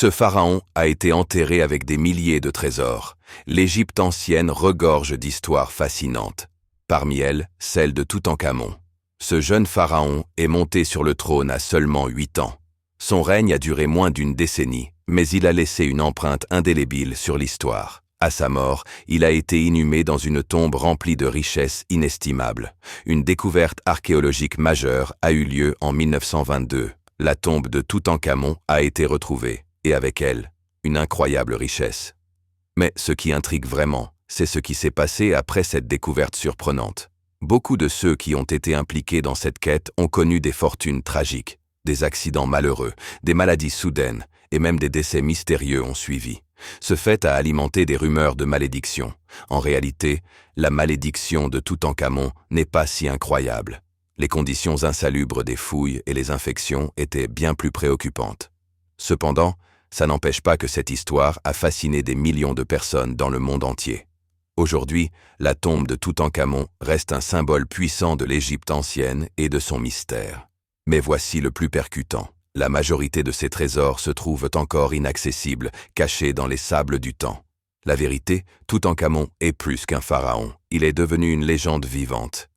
Ce pharaon a été enterré avec des milliers de trésors. L'Égypte ancienne regorge d'histoires fascinantes. Parmi elles, celle de Toutankhamon. Ce jeune pharaon est monté sur le trône à seulement 8 ans. Son règne a duré moins d'une décennie, mais il a laissé une empreinte indélébile sur l'histoire. À sa mort, il a été inhumé dans une tombe remplie de richesses inestimables. Une découverte archéologique majeure a eu lieu en 1922. La tombe de Toutankhamon a été retrouvée, et avec elle, une incroyable richesse. Mais ce qui intrigue vraiment, c'est ce qui s'est passé après cette découverte surprenante. Beaucoup de ceux qui ont été impliqués dans cette quête ont connu des fortunes tragiques, des accidents malheureux, des maladies soudaines, et même des décès mystérieux ont suivi. Ce fait a alimenté des rumeurs de malédiction. En réalité, la malédiction de Toutankhamon n'est pas si incroyable. Les conditions insalubres des fouilles et les infections étaient bien plus préoccupantes. Cependant, ça n'empêche pas que cette histoire a fasciné des millions de personnes dans le monde entier. Aujourd'hui, la tombe de Toutankhamon reste un symbole puissant de l'Égypte ancienne et de son mystère. Mais voici le plus percutant. La majorité de ces trésors se trouvent encore inaccessibles, cachés dans les sables du temps. La vérité, Toutankhamon est plus qu'un pharaon. Il est devenu une légende vivante.